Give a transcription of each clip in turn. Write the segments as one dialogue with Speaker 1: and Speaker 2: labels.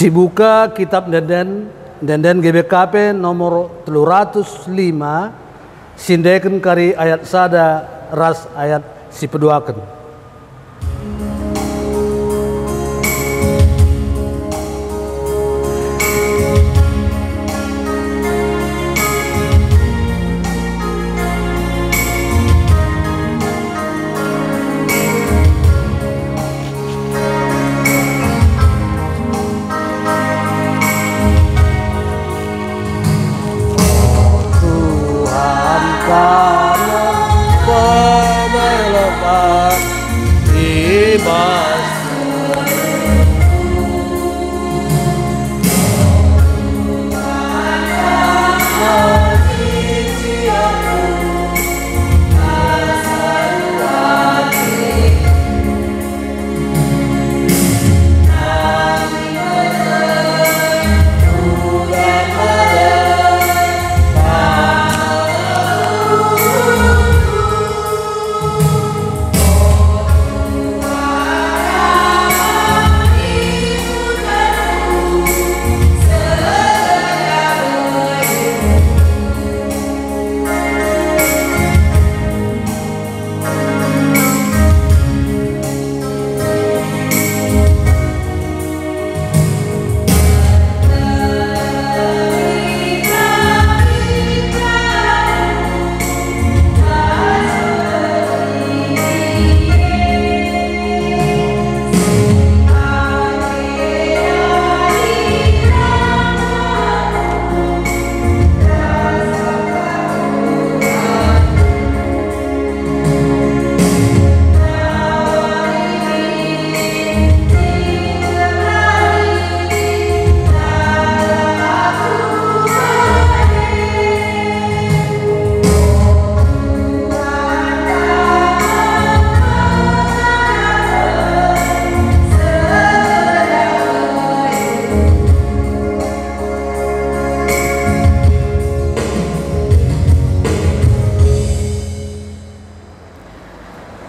Speaker 1: Sibuka kitab Denden GBKP nomor 305 sindeken kari ayat sada ras ayat si peduaken.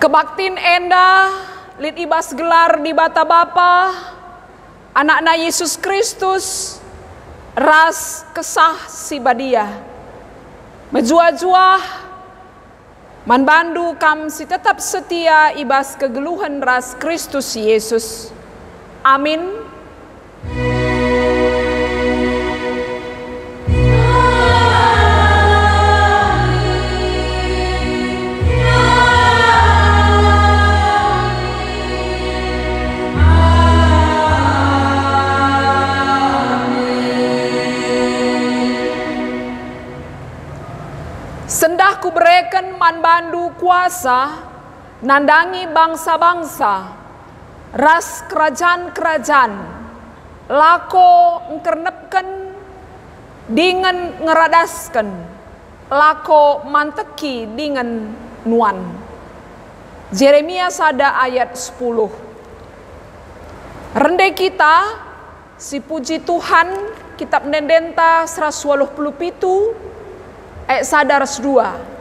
Speaker 2: Kebaktin enda lit ibas gelar di bata Bapa, anakna Yesus Kristus, ras kesah si badia. Menjua-jua manbandu kam si tetap setia ibas kegeluhan ras Kristus Yesus. Amin. Sendah ku berikan manbandu kuasa, nandangi bangsa-bangsa, ras kerajaan-kerajaan, lako ngkernepken, dengan ngeradasken, lako manteki dengan nuan. Jeremia sada ayat 10. Rende kita, si puji Tuhan, kitab Nendenta 187, ayat sadar 2.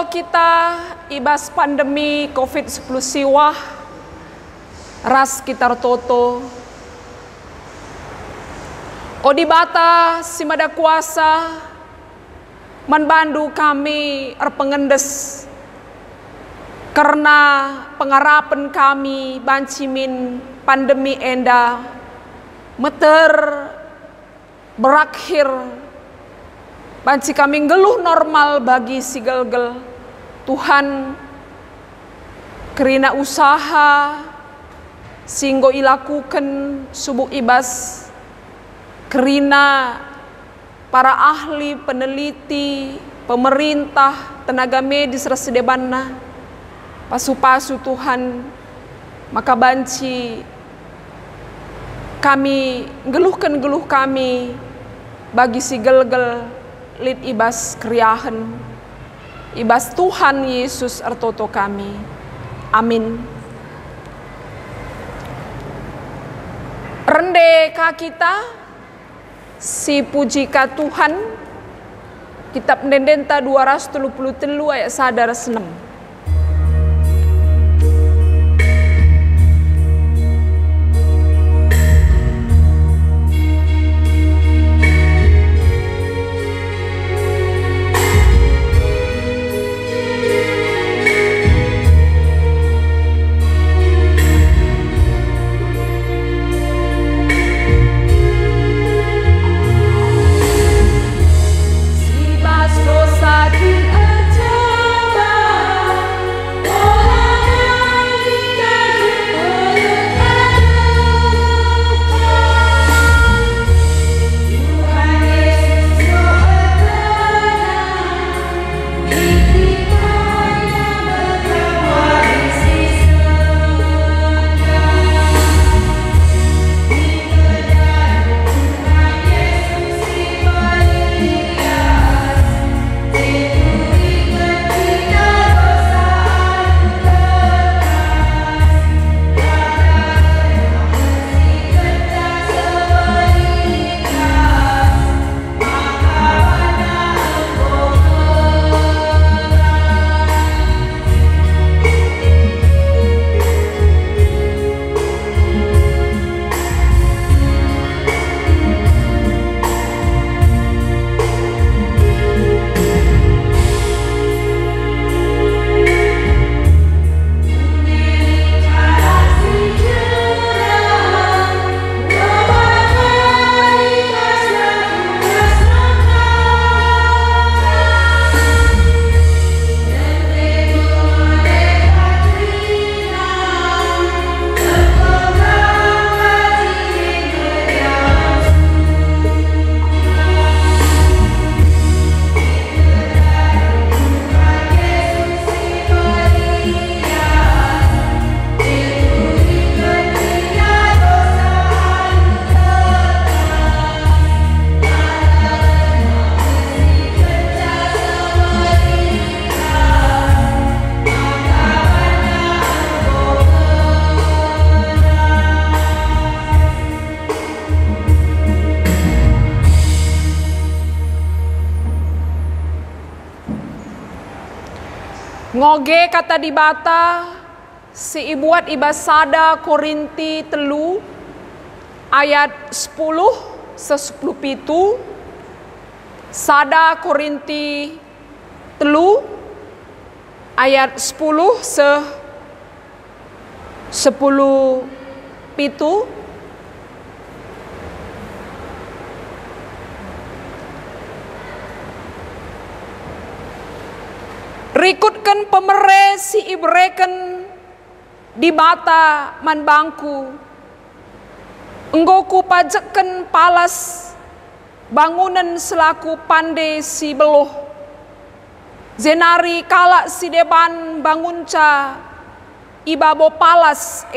Speaker 2: Odo kita ibas pandemi COVID-19 siwah ras kitar toto. Odi bata si mada kuasa manbandu kami erpengendes karena pengarapan kami bancimin pandemi enda meter berakhir. Banci kami ngeluh normal bagi si gelgel. Tuhan kerina usaha singgo ilakukan subuh ibas kerina para ahli, peneliti, pemerintah, tenaga medis resedebanna pasu-pasu Tuhan, maka banci kami geluh kami bagi si gelgel lid ibas kriahen ibas Tuhan Yesus ertoto kami. Amin. Rende ka kita si puji ka Tuhan kitab Ndendenta 233 ayat 1-6. Ngoge kata dibata si ibuat ibasada Korinti telu ayat 10 se-10 pitu, sada Korinti telu ayat 10 se-10 pitu. Rikutkan pemere si ibreken di bata man bangku. Enggoku pajekken palas bangunan selaku pande si beloh. Zenari kalak si deban bangunca ibabo palas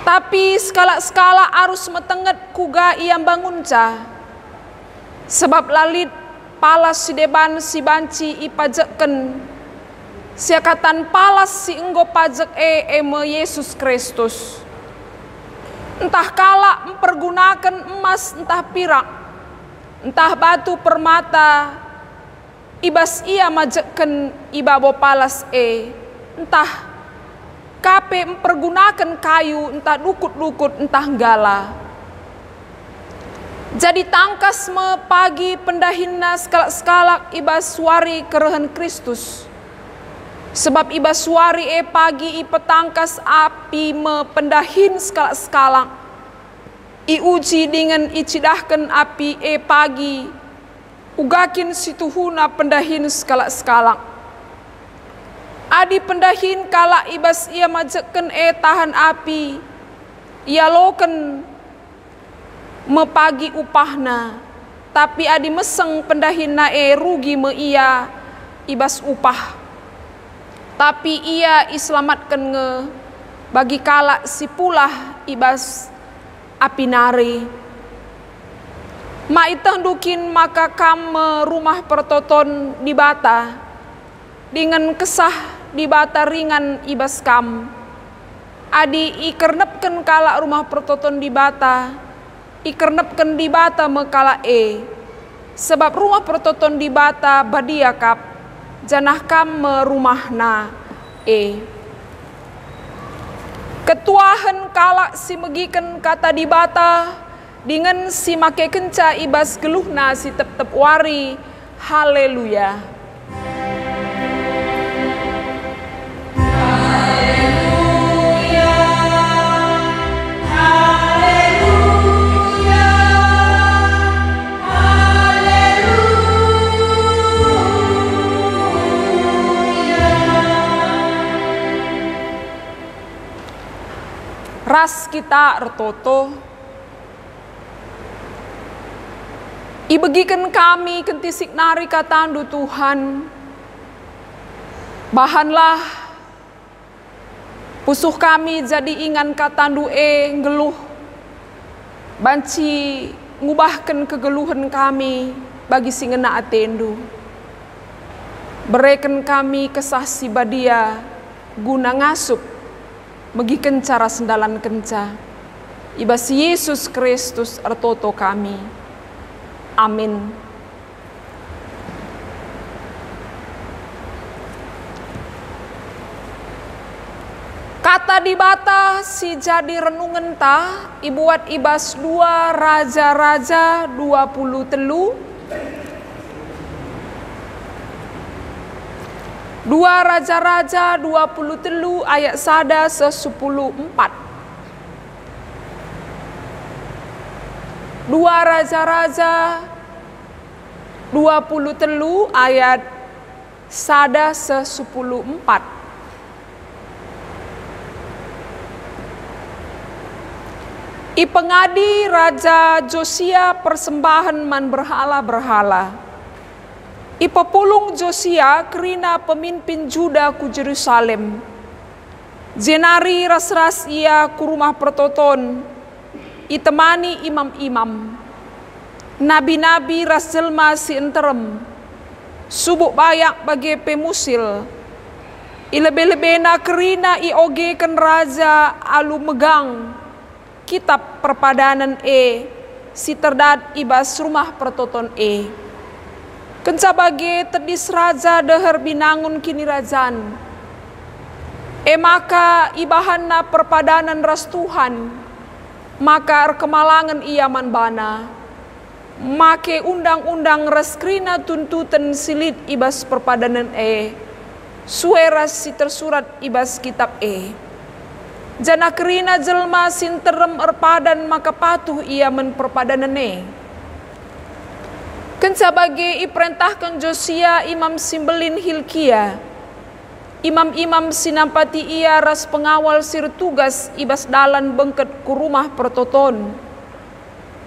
Speaker 2: Tapi skala-skala arus metenget kuga iam bangunca. Sebab lalit palas si deban si banci ipajekken siakatan palas si enggo pajek eme Yesus Kristus. Entah kala mempergunakan emas, entah pirak, entah batu permata, ibas ia majeken ibabo palas entah kape mempergunakan kayu, entah dukut-dukut, entah gala. Jadi tangkas me pagi pendahina sekalak-sekalak ibas suari kerehen Kristus. Sebab ibas suari pagi petangkas api me pendahin sekalak-sekalak. Uji dengan icidahkan api pagi. Ugakin situhuna pendahin sekalak-sekalak. Adi pendahin kala ibas ia majeken tahan api. Ia loken mepagi upahna. Tapi adi meseng pendahina rugi me ia ibas upah. Tapi ia islamatkan nge bagi kala si pulah ibas api nari. Ma itah dukin maka kam rumah pertoton di bata. Dengan kesah di bata ringan ibas kam. Adi ikernepken kala rumah pertoton di bata. Ikernepken di bata mekala Sebab rumah pertoton di bata badia kap. Janah kam rumahna Ketuahan kala si megiken kata di bata. Dengan si make kenca ibas geluhna si tep-tep wari. Haleluya. Ras kita ertoto ibegikan kami kentisik nari katandu Tuhan. Bahanlah pusuh kami jadi ingan katandu ngeluh. Banci ngubahkan kegeluhan kami bagi singena atendu. Bereken kami kesah si badia guna ngasup megiken cara sendalan kenca. Ibas Yesus Kristus ertoto kami. Amin. Kata di bata si jadi renungan ta ibuat ibas 2 Raja-Raja 23. 2 Raja-Raja 23 ayat 1-10-4. 2 Raja-Raja 23 ayat 1-10-4. Ipengadi Raja Josia persembahan man berhala-berhala. Ipepulung Josia kerina pemimpin Juda ku Jerusalem. Jenari ras-ras ia ku rumah pertoton. Itemani imam-imam. Nabi-nabi ras jelma si enterem. Subuk bayak bagi pemusil. Ilebe-lebena kerina iogekan raja alu megang. Kitab perpadanan si terdat ibas rumah pertoton Kenca bagi tedis raja deher binangun kini rajan. Maka ibahanna perpadanan ras Tuhan. Maka kemalangan ia manbana. Make undang-undang reskrina tuntutan silit ibas perpadanan Sueras si tersurat ibas kitab Jana kerina jelma sinterem erpadan maka patuh ia menperpadanan Kenca bagi iperintahkan Josia imam simbelin Hilkia. Imam-imam sinampati ia ras pengawal sir tugas ibas dalan bengket ku rumah pertoton.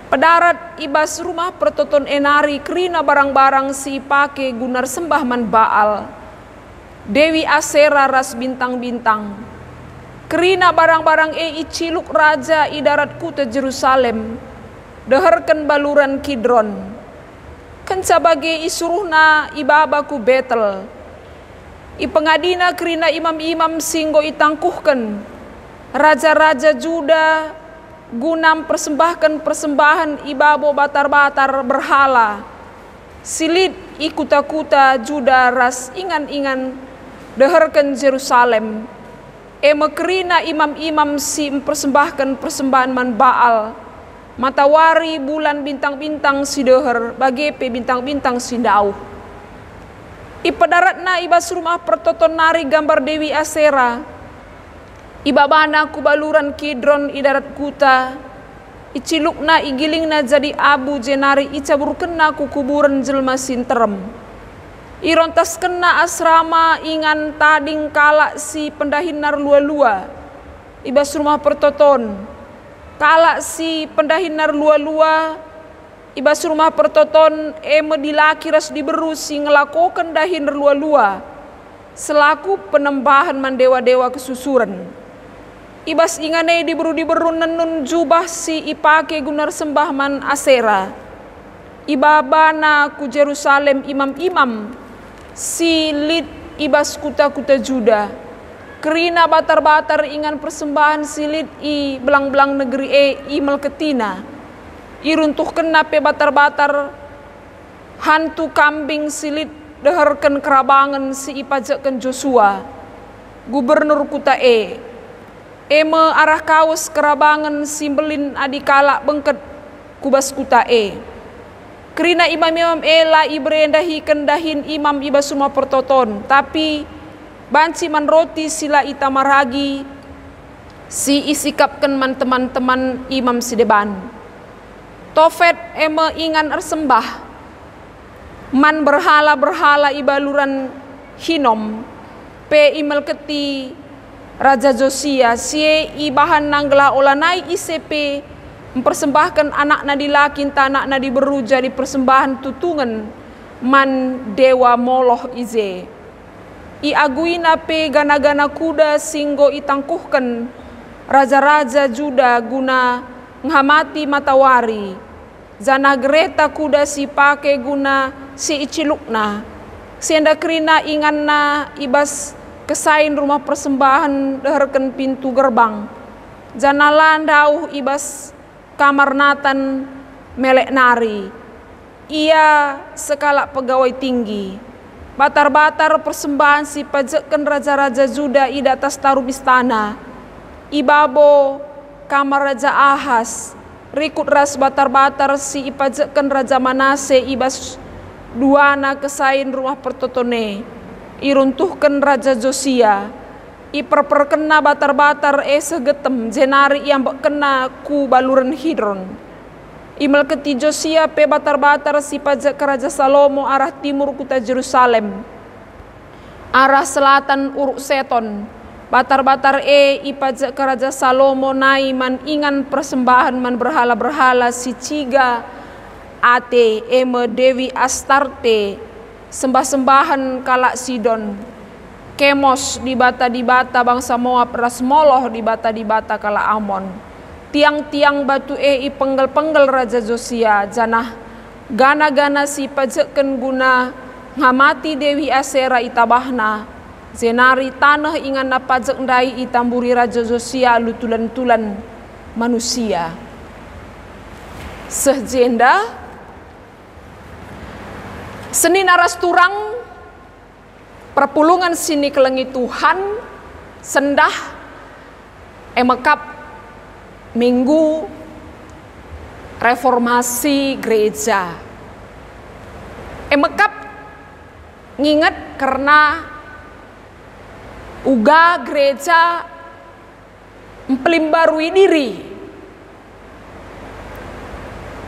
Speaker 2: Pedarat ibas rumah pertoton enari kerina barang-barang si pake gunar sembah man Baal. Dewi Asera ras bintang-bintang. Kerina barang-barang iciluk raja idarat kuta Jerusalem. Deherken baluran Kidron. Kenca bagi isuruhna ibabaku Betel. Ipengadina kerina imam-imam singgo itangkuhkan. Raja-raja Juda gunam persembahkan persembahan ibabo batar-batar berhala. Silit ikuta-kuta Juda ras ingan-ingan deherken Jerusalem. Kerina imam-imam si mempersembahkan persembahan man Baal. Matawari bulan bintang-bintang si deher bagepe bintang-bintang si dauh. Ipadaratna ibas rumah pertoton nari gambar Dewi Asera. Ibabana kubaluran Kidron idarat kuta. Icilukna igilingna jadi abu jenari icaburkenna ku kuburan jelma sinterem. Irontas kena asrama ingan tading kala si pendahinar lua-lua. Ibas rumah pertoton. Kala si pendahinar lua-lua. Ibas rumah pertoton dilaki ras diberu si ngelakokan dahinar lua-lua. Selaku penembahan mandewa-dewa kesusuran. Ibas ingane diberu nenun jubah si ipake gunar sembah man Asera. Ibabana ku Jerusalem imam-imam. Si lid ibas kuta-kuta Juda. Kerina batar-batar ingan persembahan silid i belang-belang negeri i melketina. Iruntuh kena pe batar-batar hantu kambing silid deherken kerabangan si ipajakan Joshua. Gubernur kuta me arah kawas kerabangan simbelin adikala bengket kubas kuta Kerina imam-imam la ibrendahi kendahin imam ibas rumah pertoton. Tapi banci man roti sila itamaragi si isikapkan man teman-teman imam sideban. Tofet ingan ersembah man berhala-berhala ibaluran Hinom pe imelketi Raja Josia sie ibahan nangglah olanai ICP mempersembahkan anak nadi lakin tanak nadi beru jadi persembahan tutungan man dewa Moloh ize. I aguina pe gana-gana kuda singgo itangkuhkan raja-raja Juda guna nghamati matawari. Zana gereta kuda si pake guna si icilukna. Sienda kerina inganna ibas kesain rumah persembahan deherken pintu gerbang. Janalan dauh ibas kamar Natan melek nari. Ia sekala pegawai tinggi. Batar-batar persembahan si pajekan raja-raja Juda i atas taruh istana. Ibabo kamar Raja Ahas. Rikut ras batar-batar si ipajekan Raja Manase ibas duana kesain rumah pertotone. Iruntuhkan Raja Josia. Iperperkena batar-batar segetem jenari yang kena ku baluran Hidron. Imelketi Josia pe batar-batar si pajak ke Raja Salomo arah timur kuta Jerusalem. Arah selatan Uruk Seton. Batar-batar ipajak ke Raja Salomo nai man ingan persembahan man berhala-berhala si ciga ate Dewi Astarte. Sembah-sembahan kalak Sidon. Kemos di bata bangsa Moab ras Moloh di bata kala Amon. Tiang-tiang batu i penggel-penggel Raja Josia janah gana-gana si pajekan guna ngamati Dewi Asera itabahna. Zenari tanah ingan na pajek ndai itamburi Raja Josia lutulan-tulan manusia. Sehjenda seni naras turang perpulungan sini kelengi Tuhan sendah emekap minggu reformasi gereja. Emekap nginget karena uga gereja mempelimbarui diri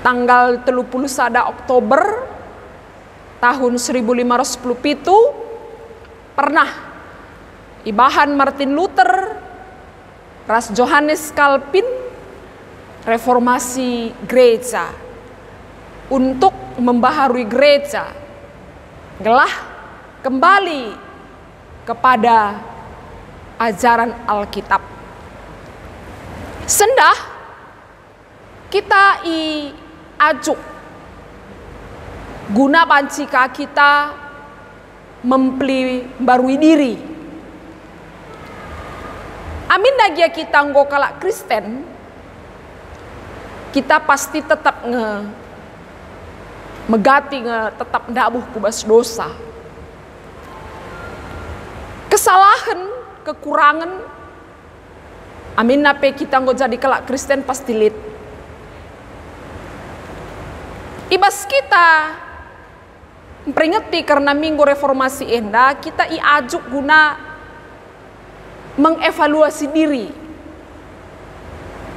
Speaker 2: tanggal 31 Oktober tahun 1517 pernah ibahan Martin Luther ras Johannes Calvin reformasi gereja untuk membaharui gereja gelah kembali kepada ajaran Alkitab. Sendah kita ajuk guna pancika kita memperbarui diri. Amin nagia kita nggo kalak Kristen, kita pasti tetap megati tetap ndabuh kubas dosa. Kesalahan, kekurangan, amin nape kita ngo jadi kelak Kristen pasti lit. Ibas kita peringati karena minggu reformasi enda kita iajuk guna mengevaluasi diri.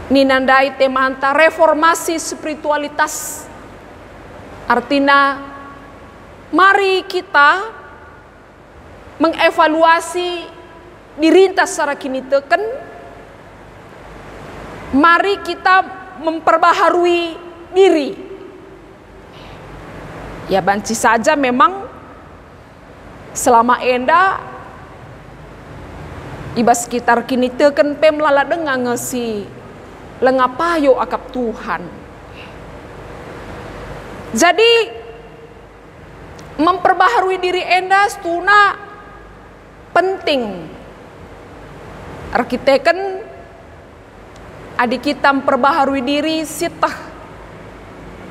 Speaker 2: Ninandai temanta reformasi spiritualitas. Artinya mari kita mengevaluasi diri kita secara kini teken. Mari kita memperbaharui diri. Ya banci saja memang selama enda ibas sekitar kini teken pemlala dengar ngesi lengapayo akap Tuhan. Jadi memperbaharui diri enda stuna penting. Arkiteken adik kita memperbaharui diri sitah.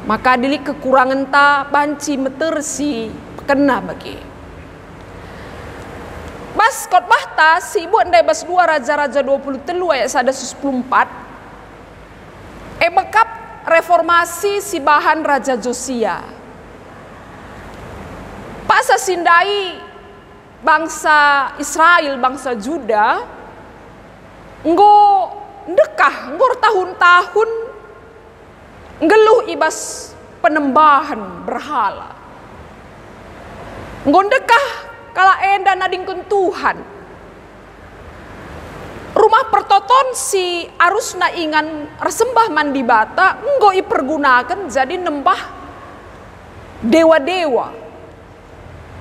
Speaker 2: Maka dili kekurangan ta banci metersi kena bagi. Bas khotbah ta si ibu andai bas 2 Raja-Raja 23 ayat 114. Bekap reformasi si bahan Raja Josia. Pasa sindai bangsa Israel, bangsa Juda, nggo dekah, nggo tahun-tahun ngeluh ibas penembahan berhala. Ngondekah kala enda nadingkeun Tuhan. Rumah pertoton si arusna ingan resembah mandi bata enggo ipergunakan jadi nembah dewa-dewa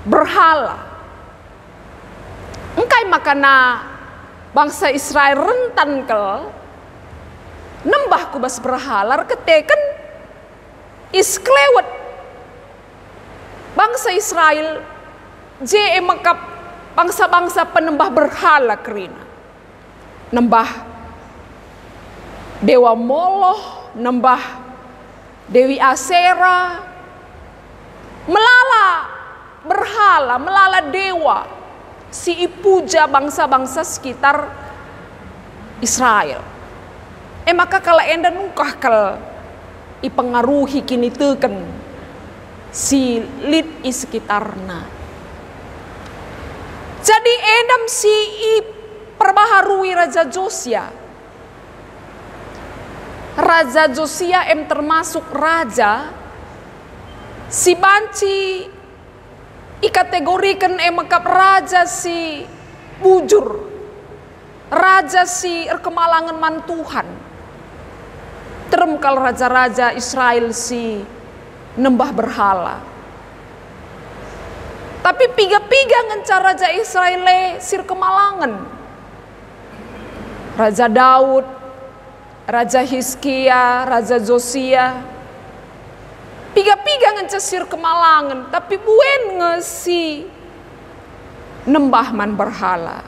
Speaker 2: berhala. Engkai makana bangsa Israel rentan kel nembah kubas berhalar keteken isklewet bangsa Israel je makap bangsa-bangsa penembah berhala kerina nembah dewa Moloch, nembah Dewi Asera, melala berhala, melala dewa si ipuja bangsa-bangsa sekitar Israel. Maka kala enda nungkah kal ipengaruhi kini teken si lid i sekitarna. Jadi endam si perbaharui Raja Josia. Raja Josia termasuk raja si banci ikategorikan makap raja si bujur, raja si kemalangan man Tuhan. Terem kal raja-raja Israel si nembah berhala. Tapi piga-piga ngencar raja Israel sir kemalangan. Raja Daud, Raja Hizkia, Raja Josia. Piga-piga ngencar sir kemalangan. Tapi buen ngesi nembah man berhala.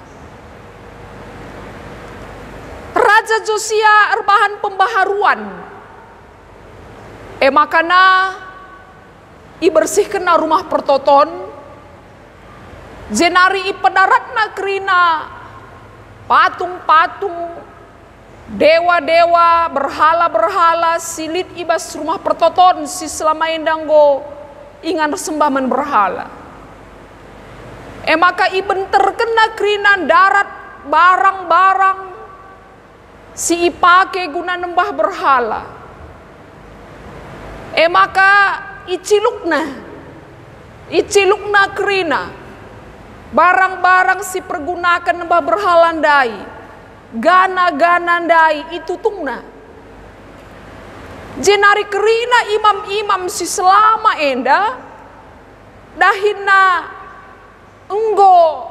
Speaker 2: Raja Josia erbahan pembaharuan. Makana ibersihkena rumah pertoton. Jenari ipedaratna kerina patung-patung dewa-dewa berhala-berhala silit ibas rumah pertoton si selama endanggo ingan sembahan berhala. Maka iben terkena kerina darat barang-barang si ipake guna nembah berhala. Maka icilukna kerina barang-barang si pergunakan nembah berhala ndai, gana-gana ndai itu tungna. Jenari kerina imam-imam si selama enda dahina enggo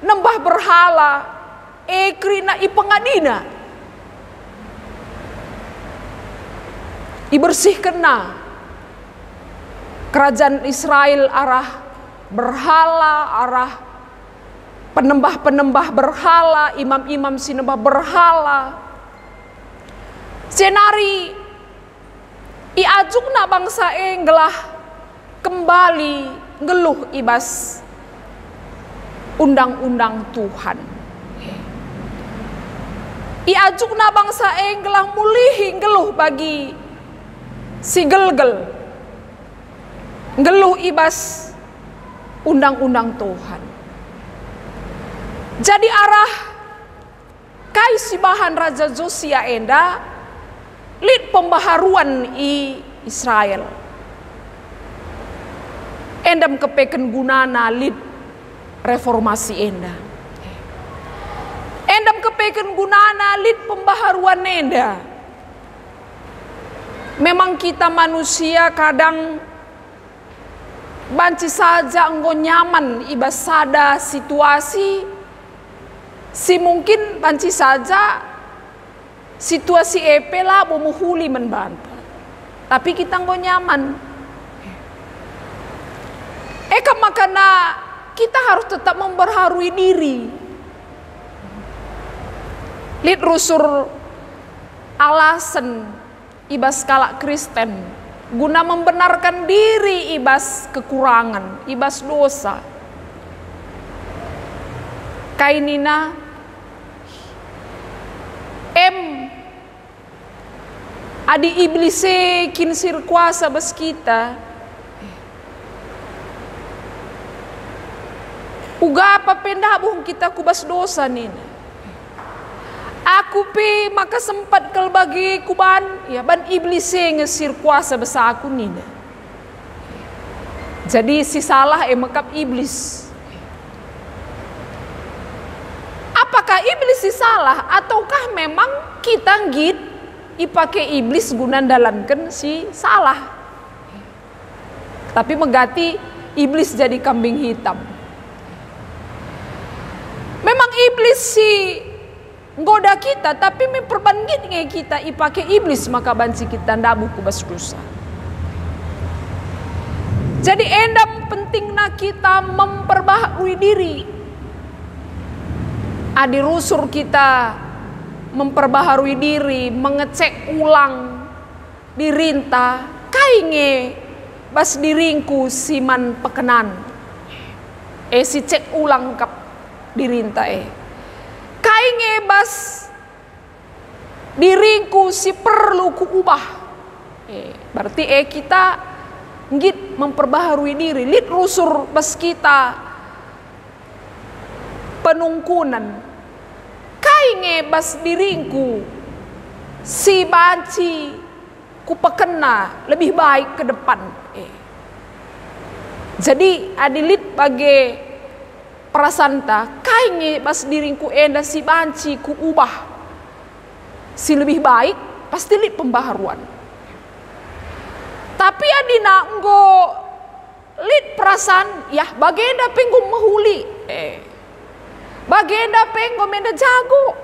Speaker 2: nembah berhala kerina ipengadina ibersihkena kerajaan Israel arah berhala, arah penembah-penembah berhala, imam-imam sinembah berhala. Senari Iajukna bangsa enggelah kembali ngeluh ibas undang-undang Tuhan. Iajukna bangsa enggelah mulihi ngeluh bagi si gelgel, ngeluh ibas undang-undang Tuhan. Jadi arah kai si bahan Raja Josia enda lid pembaharuan i Israel. Endam kepeken gunana lid reformasi enda. Endam kepeken gunana lid pembaharuan enda. Memang kita manusia kadang banci saja enggo nyaman ibas sada situasi si mungkin banci saja situasi EP lah bomuhuli membantah. Tapi kita enggo nyaman. Makanya kita harus tetap memperharui diri. Lid rusur alasan ibas kalak Kristen guna membenarkan diri ibas kekurangan, ibas dosa. Kainina adi iblise kinsir kuasa bes kita. Uga apa pendah buhung kita kubas dosa nina. Aku pi maka sempat kel bagi kuban ya ban iblise ngesir kuasa besa aku nina. Jadi si salah mekap iblis. Apakah iblis si salah ataukah memang kita ngit ipake iblis guna dalankan si salah. Tapi megati iblis jadi kambing hitam. Memang iblis si nggoda kita tapi memperbandingnya kita ipake iblis maka banci kita ndabu kubas dosa. Jadi endam pentingna kita memperbaharui diri. Adi rusur kita memperbaharui diri, mengecek ulang dirinta, kainge bas diringku siman pekenan. Si cek ulang kap dirinta kainge bas diringku si perlu ku ubah. Berarti kita ngit memperbaharui diri, lid rusur bas kita penungkunan. Kainge bas diringku si banci ku pekena lebih baik ke depan. Jadi adilit bagi prasanta kainge bas diringku enda si banci ku ubah si lebih baik pasti lid pembaharuan. Tapi adina nggo lid perasaan ya bagenda penggo mahuli bagenda penggo menda jago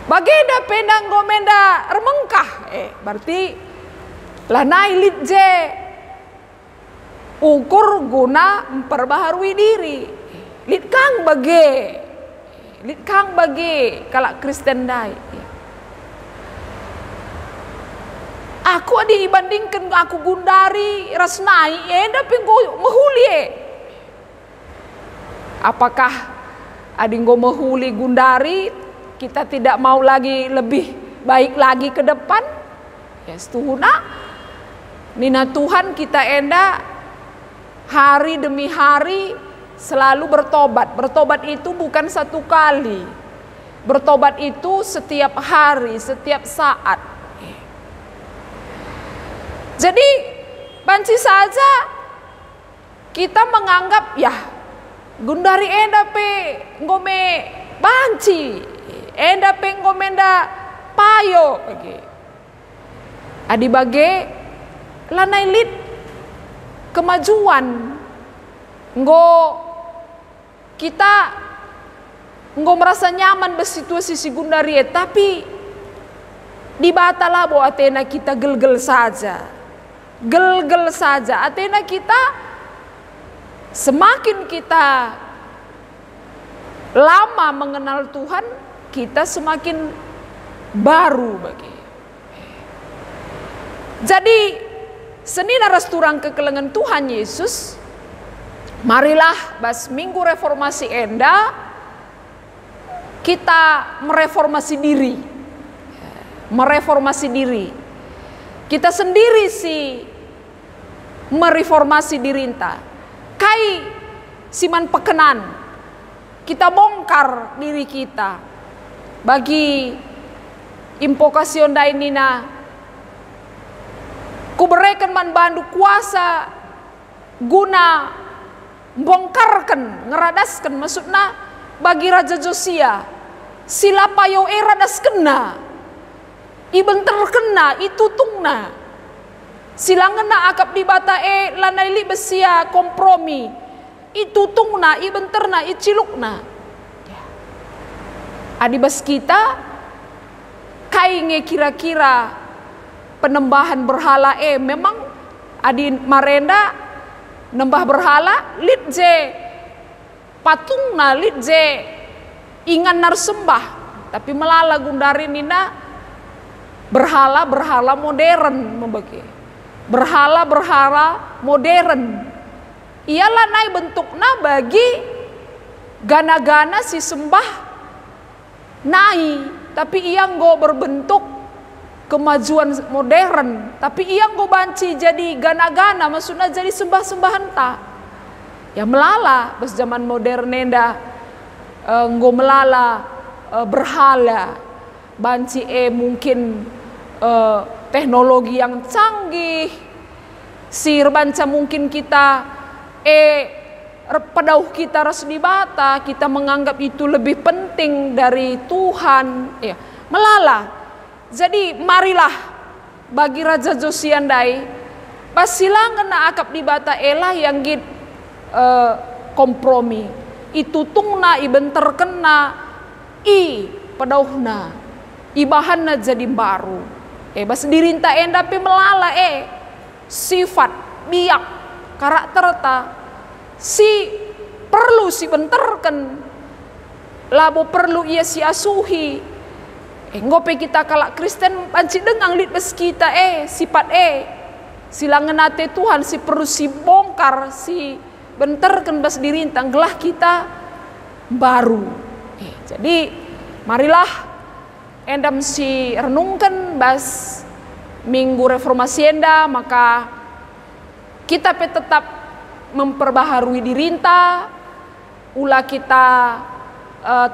Speaker 2: bagenda pendang gomenda remengkah berarti lanai lid je ukur guna memperbaharui diri. Lid kang bage kalak Kristen dai. Aku adi ibandingkan aku gundari rasnai enda penggo mahuli Apakah adi nggo mahuli gundari kita tidak mau lagi lebih baik lagi ke depan? Ya setuhuna nina Tuhan kita enda hari demi hari selalu bertobat. Bertobat itu bukan satu kali. Bertobat itu setiap hari, setiap saat. Jadi banci saja kita menganggap ya gundari enda pe ngome banci, enda pe ngomenda payo. Adi bage lanai lid kemajuan kita merasa nyaman bersituasi si gundari tapi di batala bo atena kita gelgel saja atena kita semakin kita lama mengenal Tuhan kita semakin baru bagi Jadi senina resturang kekelengan Tuhan Yesus, marilah bas minggu reformasi enda kita mereformasi diri. Mereformasi diri. Kita sendiri sih mereformasi diri entah. Kai siman pekenan. Kita bongkar diri kita. Bagi impokasion dainina ku berikan man bandu kuasa guna bongkarkan, ngeradaskan maksudnya bagi Raja Josia sila payo radas kena iben terkena itu tungna sila ngena akap di bata lanai li besia kompromi itu tungna iben terna icilukna adibas kita kainge kira-kira penembahan berhala memang adi marenda nembah berhala lit je patungna lit je ingan narsembah tapi melala gundari nina berhala modern membagi berhala modern ialah nai bentukna bagi gana-gana si sembah nai tapi ia nggo berbentuk kemajuan modern tapi ia nggo banci jadi gana-gana maksudnya jadi sembah-sembahan tak ya melala pas zaman modern nenda nggo melala berhala banci mungkin teknologi yang canggih sir banca mungkin kita pedauh kita ras di bata kita menganggap itu lebih penting dari Tuhan ya melala jadi marilah bagi Raja Josiandai pasilangan na akap di bata elah yang git kompromi itu tungna iben terkena pedauhna ibahanna jadi baru bas dirinta endapi melala sifat biak karakter ta si perlu si benterken labo perlu ia si asuhi ngope kita kalak Kristen panci dengang lit bes kita sifat silangan ate Tuhan si perlu si bongkar si benterken bas dirintang gelah kita baru jadi marilah endam si renungkan bas minggu reformasi enda maka kita tetap memperbaharui dirinta ulah kita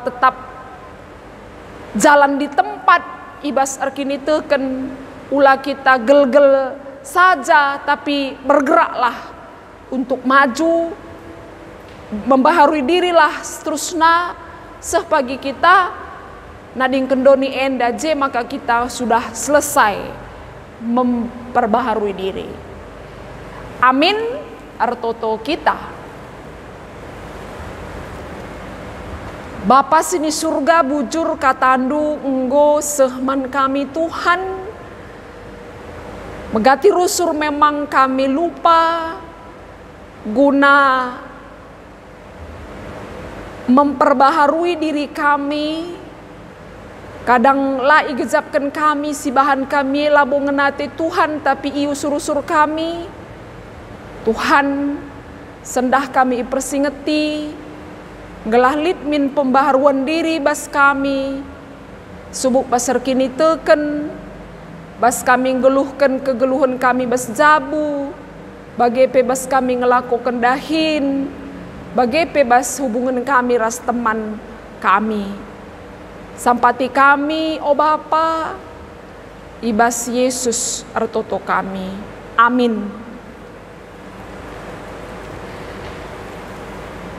Speaker 2: tetap jalan di tempat ibas arkini teken ulah kita gel-gel saja tapi bergeraklah untuk maju membaharui dirilah seterusnya sepagi kita nading kendoni enda je maka kita sudah selesai memperbaharui diri amin artoto kita. Bapa sini surga bujur katandu enggo sehman kami Tuhan. Megati rusur memang kami lupa guna memperbaharui diri kami. Kadang la igezapkan kami si bahan kami labo ngenate Tuhan tapi iu surusur kami. Tuhan sendah kami persingeti gelah litmin pembaharuan diri bas kami subuk pasar kini teken bas kami ngeluhkan kegeluhan kami bas jabu bagai bas kami ngelakukan dahin bagai bas hubungan kami ras teman kami sampati kami Bapa ibas Yesus artoto kami amin.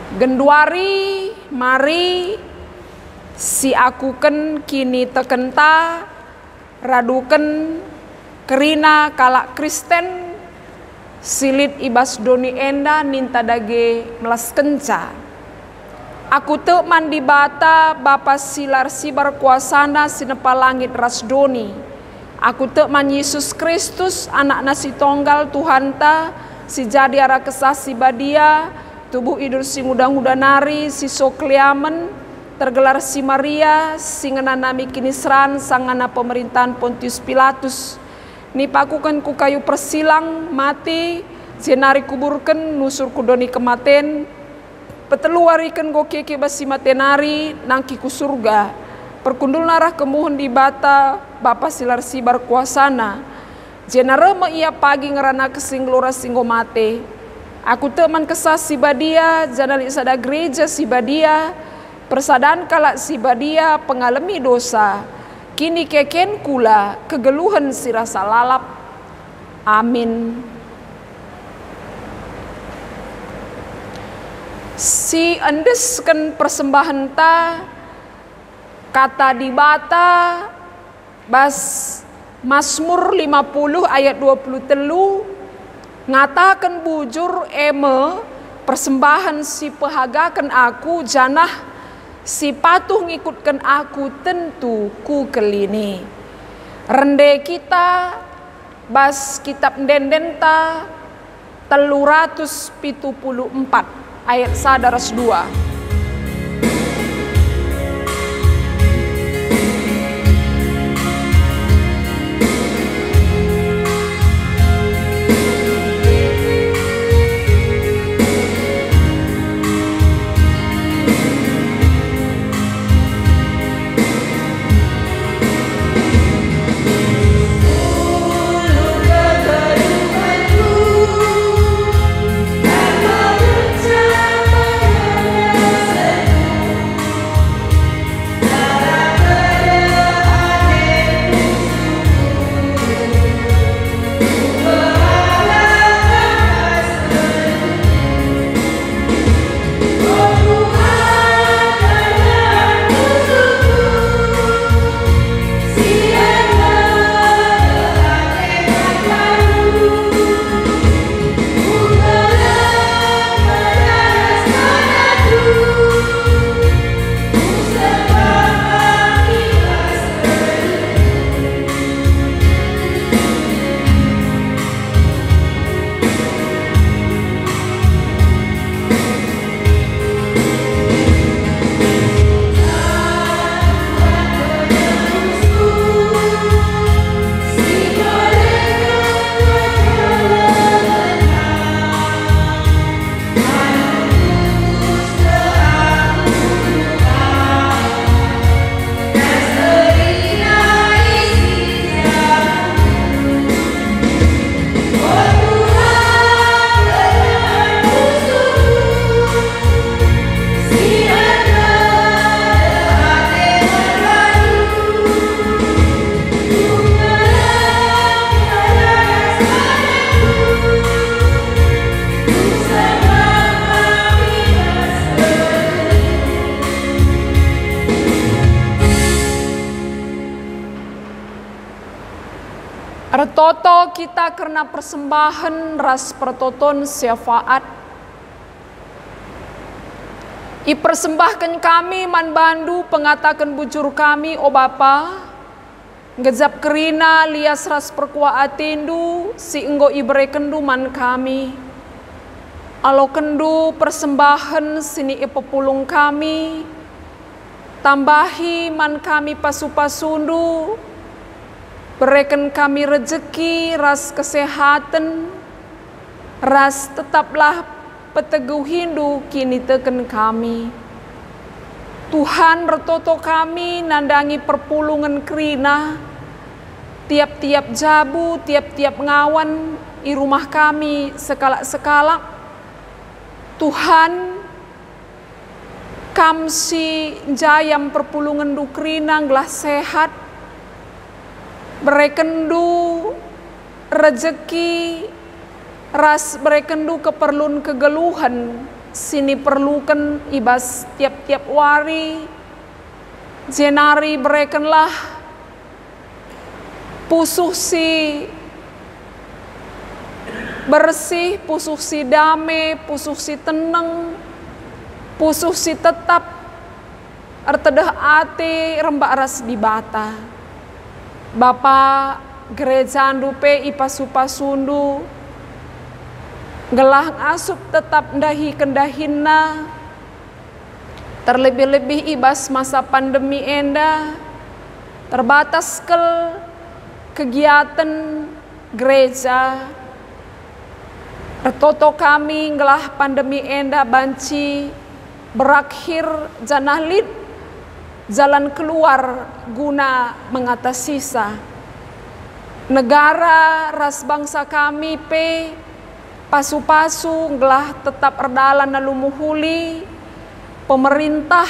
Speaker 2: Genduari mari si akuken kini tekenta raduken kerina kalak Kristen silit ibas doni enda ninta dage melas kenca aku te mandi bata bapa silar sibar kuasana sinepa langit ras doni aku te man Yesus Kristus anak nasi tonggal Tuhanta si jadi ara kesah si badia tubuh idur si muda-muda nari si sokliamen tergelar si Maria si ngenanami kinisran sangana pemerintahan Pontius Pilatus nipakukan ku kayu persilang mati, jenari kuburkan nusur kudoni kematen, peteluarikan go keke basi matenari nangki ku surga, perkundul narah kemuhun di bata bapa silar sibar kuasana, jenara ma ia pagi ngerana kesing lora singgo mate, aku teman kesas si badia, janali sada gereja si badia, persadaan kalak si badia pengalami dosa, kini keken kula kegeluhan si rasa lalap. Amin. Si endesken persembahan ta kata di bata bas Mazmur 50 ayat 23 ngatakan bujur eme persembahan si pehagakan aku janah si patuh ngikutkan aku tentu ku kelini. Rende kita bas kitab dendenta 374 ayat 102. Retoto kita karena persembahan ras pertoton syafaat. I persembahkan kami man bandu pengatakan bujur kami o Bapa. Ngejap kerina lias ras perkua atindu si enggo ibre kendu man kami. Alo kendu persembahan sini ipepulung kami. Tambahi man kami pasu-pasundu. Berikan kami rezeki, ras kesehatan, ras tetaplah peteguh hindu kini teken kami. Tuhan retoto kami nandangi perpulungan kerina, tiap-tiap jabu, tiap-tiap ngawan di rumah kami sekalak-sekalak. Tuhan kamsi jayam perpulungan dukrina nglah sehat, berekendu rezeki, ras berekendu keperluan kegeluhan, sini perlukan ibas tiap-tiap wari, jenari berekenlah pusuh si bersih, pusuh si dame, pusuh si tenang, pusuh si tetap, artedah ate rembak ras di bata. Bapa gereja andupe ipasu-pasundu gelah asup tetap ndahi kendahina, terlebih-lebih ibas masa pandemi enda terbatas kel kegiatan gereja, retoto kami ngelah pandemi enda banci berakhir janahlit jalan keluar guna mengatasi sisa. Negara ras bangsa kami pe pasu-pasu ngelah tetap erdalan nalumuhuli pemerintah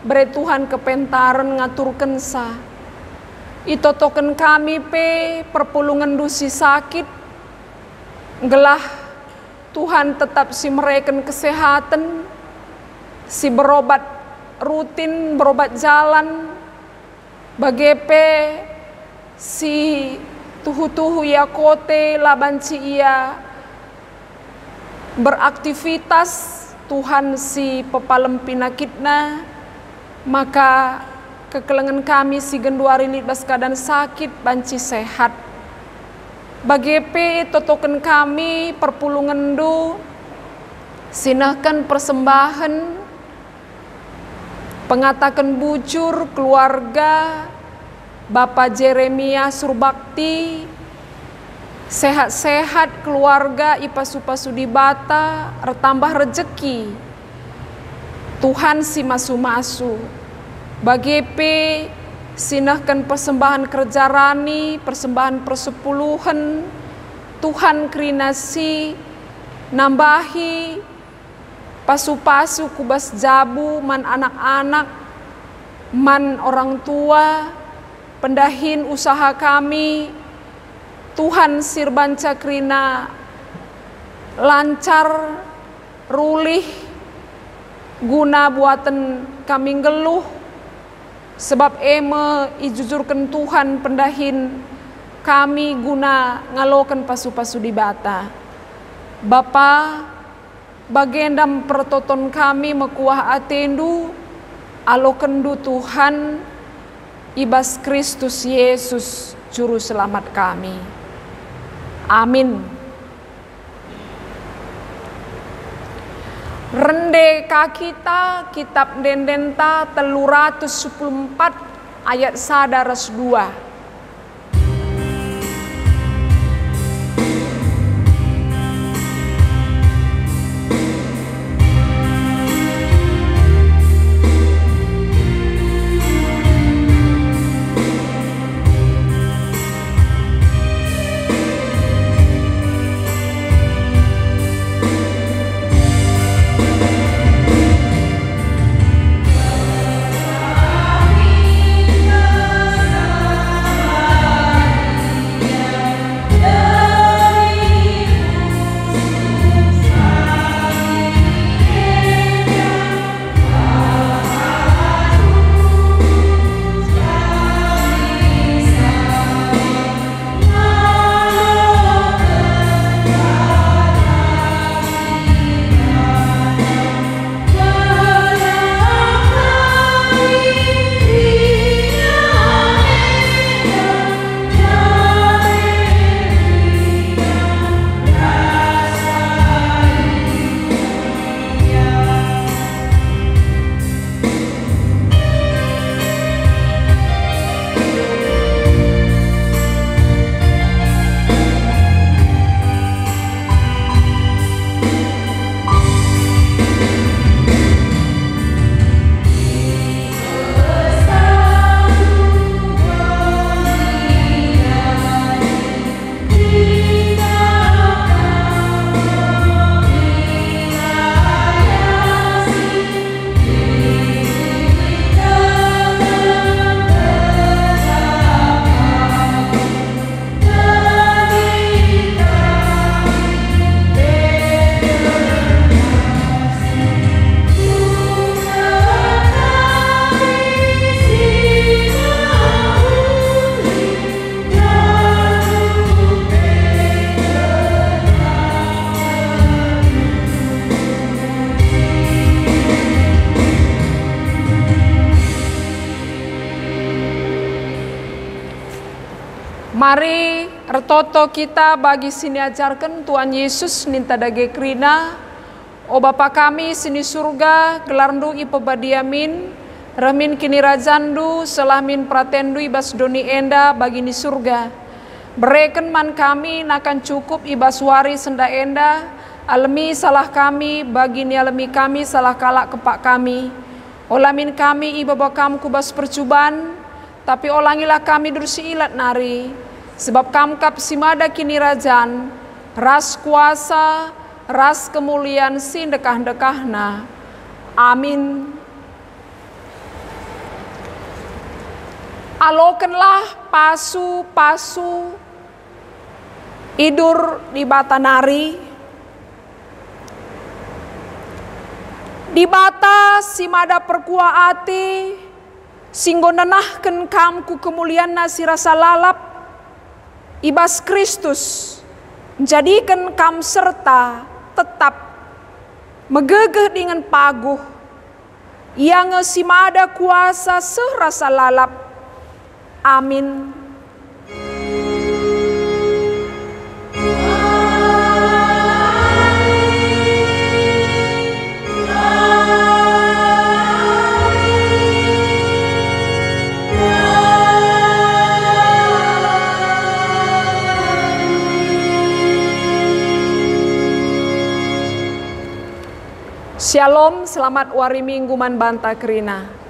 Speaker 2: bere Tuhan kepentaran ngaturkan sa. Itotoken kami pe perpulungan dusi sakit ngelah Tuhan tetap si mereken kesehatan, si berobat rutin, berobat jalan, bagepe si tuhu-tuhu ya kote labanci ia beraktivitas, Tuhan si pepalem pinakitna, maka kekelengan kami si genduari libas keadaan sakit banci sehat. Bagepe totoken kami perpulungan du sinahkan persembahan pengatakan bujur keluarga Bapak Jeremia Surbakti, sehat-sehat keluarga ipasu-pasu di Bata, retambah rejeki Tuhan si masu-masu. Bagepe sinahkan persembahan kerja rani, persembahan persepuluhan, Tuhan kerinasi nambahi pasu-pasu kubas jabu man anak-anak, man orang tua, pendahin usaha kami, Tuhan sirbanca krina lancar, rulih, guna buatan kami ngeluh, sebab eme ijujurkan Tuhan pendahin kami guna ngalokan pasu-pasu di Bata. Bapa, bagendam pertoton kami mekuah atendu, alokendu Tuhan, ibas Kristus Yesus, Juru Selamat kami. Amin. Rende kakita kitab Dendenta 314 ayat 1-2. Mari retoto kita bagi sini ajarkan Tuhan Yesus ninta dage krina. O Bapa kami sini surga gelarndu ipebadiamin ramin kini rajandu selamin pratendu ibas doni enda bagi ni surga. Bereken man kami nakan cukup ibaswari senda enda, alemi salah kami, bagi ni alemi kami salah kalak kepak kami. Olamin kami ibaba kam kubas percuban, tapi olangilah kami dursi ilat nari. Sebab kam kap simada kini rajan, ras kuasa, ras kemuliaan sindekah-dekahna. Amin. Alokenlah pasu-pasu idur di bata nari. Di bata simada perkua ati, singgo nenahken kamku kemuliaan nasi rasa lalap, ibas Kristus, jadikan kam serta tetap megegeh dengan paguh, yang simada kuasa serasa lalap. Amin. Shalom, selamat wari minggu man banta kerina.